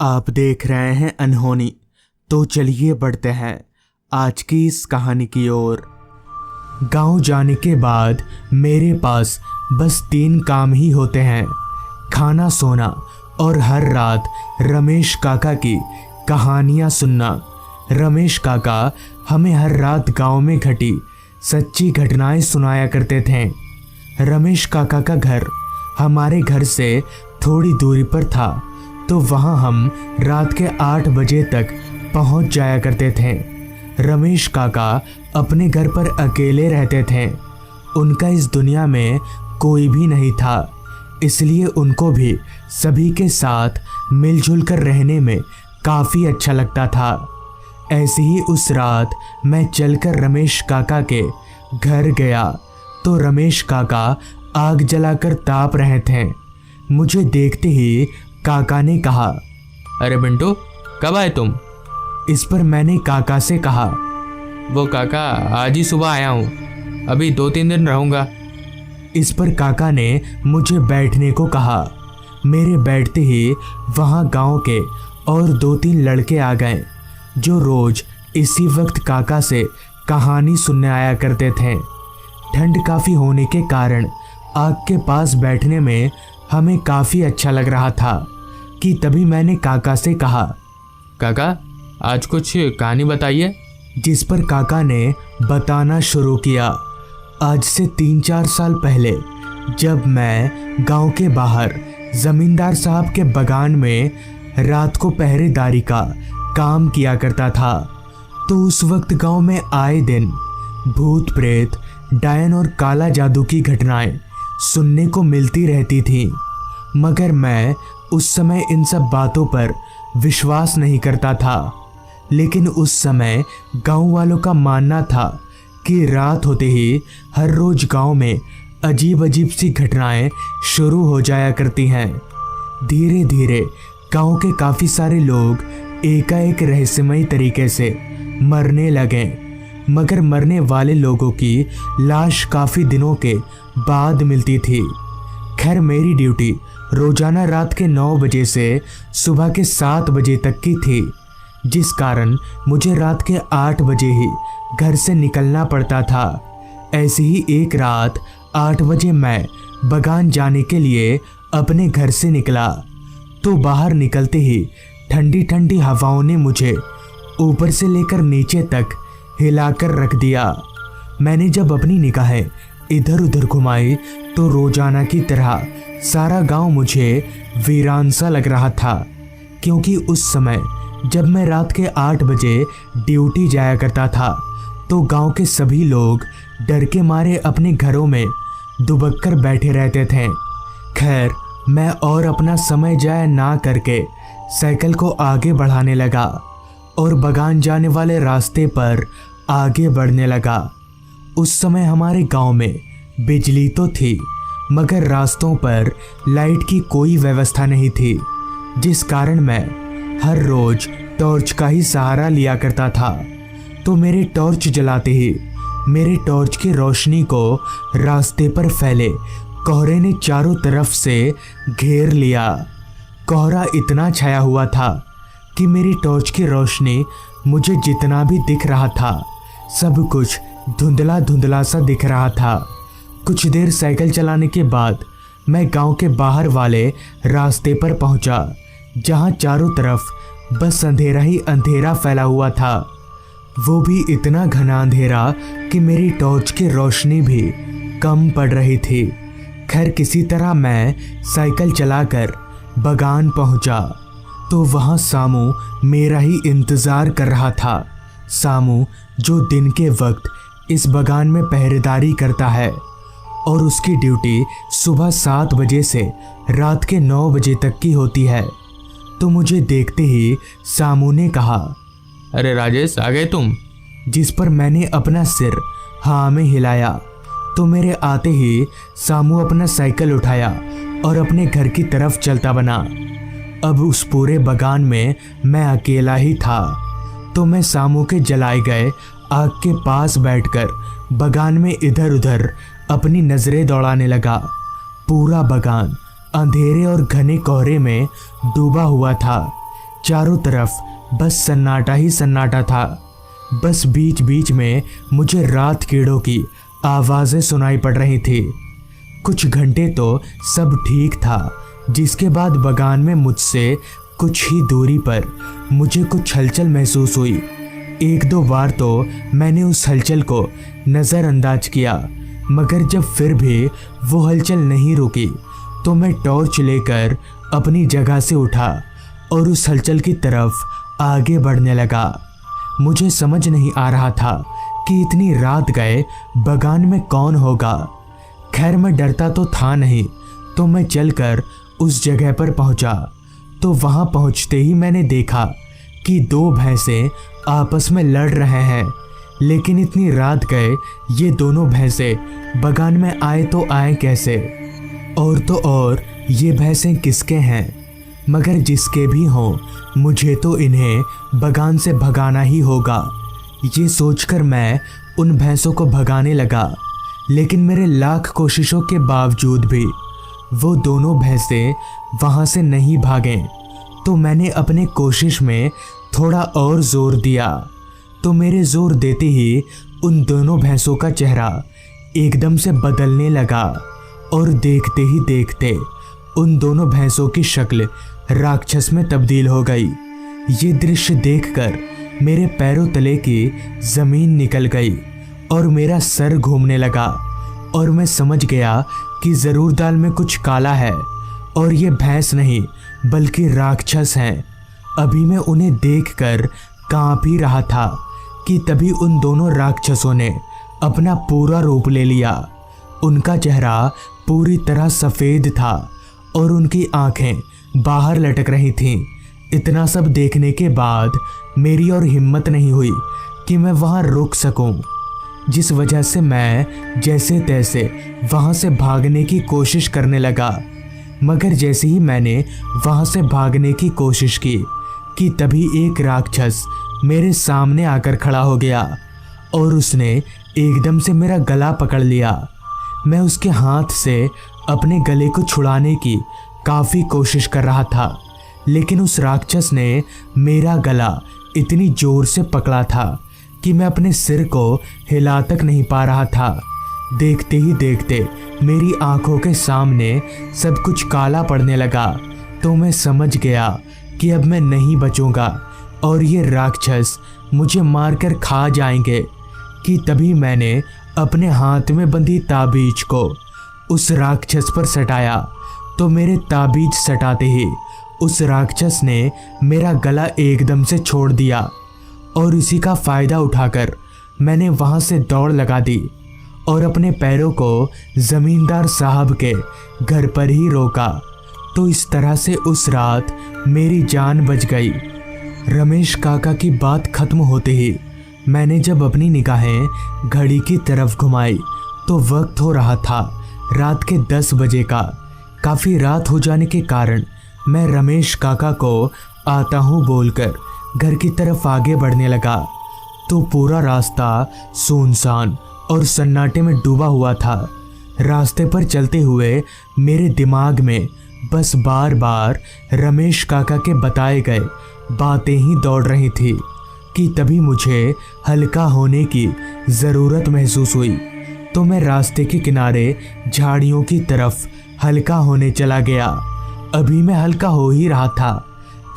आप देख रहे हैं अनहोनी। तो चलिए बढ़ते हैं आज की इस कहानी की ओर। गांव जाने के बाद मेरे पास बस 3 काम ही होते हैं, खाना, सोना और हर रात रमेश काका की कहानियां सुनना। रमेश काका हमें हर रात गांव में घटी सच्ची घटनाएं सुनाया करते थे। रमेश काका का घर हमारे घर से थोड़ी दूरी पर था, तो वहाँ हम रात के 8 बजे तक पहुँच जाया करते थे। रमेश काका अपने घर पर अकेले रहते थे। उनका इस दुनिया में कोई भी नहीं था, इसलिए उनको भी सभी के साथ मिलजुल कर रहने में काफ़ी अच्छा लगता था। ऐसे ही उस रात मैं चलकर रमेश काका के घर गया तो रमेश काका आग जलाकर ताप रहे थे। मुझे देखते ही काका ने कहा, अरे बिंटू, कब आए तुम? इस पर मैंने काका से कहा, वो काका, आज ही सुबह आया हूँ, अभी 2-3 दिन रहूँगा। इस पर काका ने मुझे बैठने को कहा। मेरे बैठते ही वहाँ गांव के और 2-3 लड़के आ गए जो रोज इसी वक्त काका से कहानी सुनने आया करते थे। ठंड काफ़ी होने के कारण आग के पास बैठने में हमें काफ़ी अच्छा लग रहा था कि तभी मैंने काका से कहा, काका, आज कुछ कहानी बताइए। जिस पर काका ने बताना शुरू किया। आज से 3-4 साल पहले जब मैं गांव के बाहर जमींदार साहब के बगान में रात को पहरेदारी का काम किया करता था, तो उस वक्त गांव में आए दिन भूत प्रेत, डायन और काला जादू की घटनाएं सुनने को मिलती रहती थी। मगर मैं उस समय इन सब बातों पर विश्वास नहीं करता था। लेकिन उस समय गांव वालों का मानना था कि रात होते ही हर रोज गांव में अजीब अजीब सी घटनाएं शुरू हो जाया करती हैं। धीरे धीरे गांव के काफ़ी सारे लोग एकाएक रहस्यमयी तरीके से मरने लगे, मगर मरने वाले लोगों की लाश काफ़ी दिनों के बाद मिलती थी। खैर, मेरी ड्यूटी रोजाना रात के 9 बजे से सुबह के 7 बजे तक की थी, जिस कारण मुझे रात के 8 बजे ही घर से निकलना पड़ता था। ऐसी ही एक रात 8 बजे मैं बगान जाने के लिए अपने घर से निकला, तो बाहर निकलते ही ठंडी ठंडी हवाओं ने मुझे ऊपर से लेकर नीचे तक हिलाकर रख दिया। मैंने जब अपनी निगाहें इधर उधर घुमाई तो रोजाना की तरह सारा गांव मुझे वीरान सा लग रहा था, क्योंकि उस समय जब मैं रात के 8 बजे ड्यूटी जाया करता था तो गांव के सभी लोग डर के मारे अपने घरों में दुबक कर बैठे रहते थे। खैर, मैं और अपना समय जाया ना करके साइकिल को आगे बढ़ाने लगा और बगान जाने वाले रास्ते पर आगे बढ़ने लगा। उस समय हमारे गांव में बिजली तो थी, मगर रास्तों पर लाइट की कोई व्यवस्था नहीं थी, जिस कारण मैं हर रोज टॉर्च का ही सहारा लिया करता था। तो मेरे टॉर्च जलाते ही मेरे टॉर्च की रोशनी को रास्ते पर फैले कोहरे ने चारों तरफ से घेर लिया। कोहरा इतना छाया हुआ था कि मेरी टॉर्च की रोशनी मुझे जितना भी दिख रहा था, सब कुछ धुंधला धुंधला सा दिख रहा था। कुछ देर साइकिल चलाने के बाद मैं गांव के बाहर वाले रास्ते पर पहुंचा, जहां चारों तरफ बस अंधेरा ही अंधेरा फैला हुआ था। वो भी इतना घना अंधेरा कि मेरी टॉर्च की रोशनी भी कम पड़ रही थी। खैर, किसी तरह मैं साइकिल चलाकर बगान पहुंचा तो वहां सामू मेरा ही इंतज़ार कर रहा था। सामू जो दिन के वक्त इस बगान में पहरेदारी करता है और उसकी ड्यूटी सुबह 7 बजे से रात के 9 बजे तक की होती है। तो मुझे देखते ही सामू ने कहा, अरे राजेश, आ गए तुम? जिस पर मैंने अपना सिर हाँ में हिलाया तो मेरे आते ही सामू अपना साइकिल उठाया और अपने घर की तरफ चलता बना। अब उस पूरे बगान में मैं अकेला ही था, तो मैं सामू के जलाए गए आग के पास बैठकर बगान में इधर उधर अपनी नज़रें दौड़ाने लगा। पूरा बगान अंधेरे और घने कोहरे में डूबा हुआ था। चारों तरफ बस सन्नाटा ही सन्नाटा था। बस बीच बीच में मुझे रात कीड़ों की आवाज़ें सुनाई पड़ रही थी। कुछ घंटे तो सब ठीक था, जिसके बाद बगान में मुझसे कुछ ही दूरी पर मुझे कुछ हलचल महसूस हुई। एक दो बार तो मैंने उस हलचल को नज़रअंदाज किया, मगर जब फिर भी वो हलचल नहीं रुकी तो मैं टॉर्च लेकर अपनी जगह से उठा और उस हलचल की तरफ आगे बढ़ने लगा। मुझे समझ नहीं आ रहा था कि इतनी रात गए बगान में कौन होगा। खैर मैं डरता तो था नहीं, तो मैं चलकर उस जगह पर पहुंचा। तो वहां पहुंचते ही मैंने देखा कि दो भैंसें आपस में लड़ रहे हैं। लेकिन इतनी रात गए ये दोनों भैंसें बगान में आए तो आए कैसे? और तो और ये भैंसें किसके हैं? मगर जिसके भी हों, मुझे तो इन्हें बगान से भगाना ही होगा। ये सोचकर मैं उन भैंसों को भगाने लगा, लेकिन मेरे लाख कोशिशों के बावजूद भी वो दोनों भैंसें वहाँ से नहीं भागें। तो मैंने अपने कोशिश में थोड़ा और जोर दिया, तो मेरे जोर देते ही उन दोनों भैंसों का चेहरा एकदम से बदलने लगा और देखते ही देखते उन दोनों भैंसों की शक्ल राक्षस में तब्दील हो गई। ये दृश्य देखकर मेरे पैरों तले की ज़मीन निकल गई और मेरा सर घूमने लगा और मैं समझ गया कि ज़रूर दाल में कुछ काला है और ये भैंस नहीं बल्कि राक्षस हैं। अभी मैं उन्हें देखकर कांप ही रहा था कि तभी उन दोनों राक्षसों ने अपना पूरा रूप ले लिया। उनका चेहरा पूरी तरह सफ़ेद था और उनकी आंखें बाहर लटक रही थीं। इतना सब देखने के बाद मेरी और हिम्मत नहीं हुई कि मैं वहां रुक सकूं, जिस वजह से मैं जैसे तैसे वहां से भागने की कोशिश करने लगा। मगर जैसे ही मैंने वहां से भागने की कोशिश की कि तभी एक राक्षस मेरे सामने आकर खड़ा हो गया और उसने एकदम से मेरा गला पकड़ लिया। मैं उसके हाथ से अपने गले को छुड़ाने की काफ़ी कोशिश कर रहा था, लेकिन उस राक्षस ने मेरा गला इतनी ज़ोर से पकड़ा था कि मैं अपने सिर को हिला तक नहीं पा रहा था। देखते ही देखते मेरी आंखों के सामने सब कुछ काला पड़ने लगा। तो मैं समझ गया कि अब मैं नहीं बचूंगा और ये राक्षस मुझे मारकर खा जाएंगे। कि तभी मैंने अपने हाथ में बंधी ताबीज को उस राक्षस पर सटाया, तो मेरे ताबीज सटाते ही उस राक्षस ने मेरा गला एकदम से छोड़ दिया और इसी का फ़ायदा उठाकर मैंने वहाँ से दौड़ लगा दी और अपने पैरों को ज़मींदार साहब के घर पर ही रोका। तो इस तरह से उस रात मेरी जान बच गई। रमेश काका की बात खत्म होते ही मैंने जब अपनी निगाहें घड़ी की तरफ घुमाई तो वक्त हो रहा था रात के 10 बजे का। काफ़ी रात हो जाने के कारण मैं रमेश काका को आता हूँ बोलकर घर की तरफ आगे बढ़ने लगा। तो पूरा रास्ता सुनसान और सन्नाटे में डूबा हुआ था। रास्ते पर चलते हुए मेरे दिमाग में बस बार बार रमेश काका के बताए गए बातें ही दौड़ रही थी कि तभी मुझे हल्का होने की ज़रूरत महसूस हुई। तो मैं रास्ते के किनारे झाड़ियों की तरफ हल्का होने चला गया। अभी मैं हल्का हो ही रहा था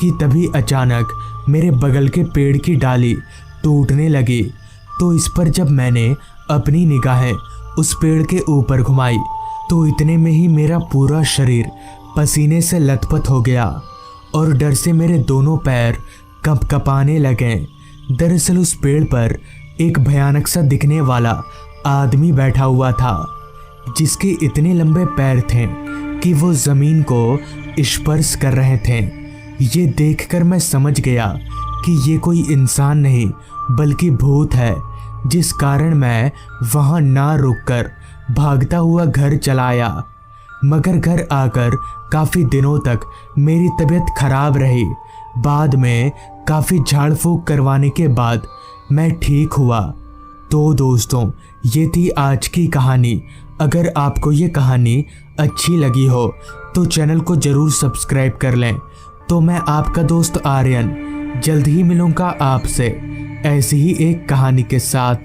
कि तभी अचानक मेरे बगल के पेड़ की डाली टूटने लगी। तो इस पर जब मैंने अपनी निगाहें उस पेड़ के ऊपर घुमाई तो इतने में ही मेरा पूरा शरीर पसीने से लथपथ हो गया और डर से मेरे दोनों पैर कंपकपाने लगे। दरअसल उस पेड़ पर एक भयानक सा दिखने वाला आदमी बैठा हुआ था, जिसके इतने लंबे पैर थे कि वो ज़मीन को स्पर्श कर रहे थे। ये देखकर मैं समझ गया कि ये कोई इंसान नहीं बल्कि भूत है, जिस कारण मैं वहाँ ना रुककर भागता हुआ घर चला आया। मगर घर आकर काफ़ी दिनों तक मेरी तबीयत खराब रही। बाद में काफ़ी झाड़ फूक करवाने के बाद मैं ठीक हुआ। तो दोस्तों, ये थी आज की कहानी। अगर आपको ये कहानी अच्छी लगी हो तो चैनल को ज़रूर सब्सक्राइब कर लें तो मैं आपका दोस्त आर्यन जल्द ही मिलूंगा आपसे ऐसी ही एक कहानी के साथ।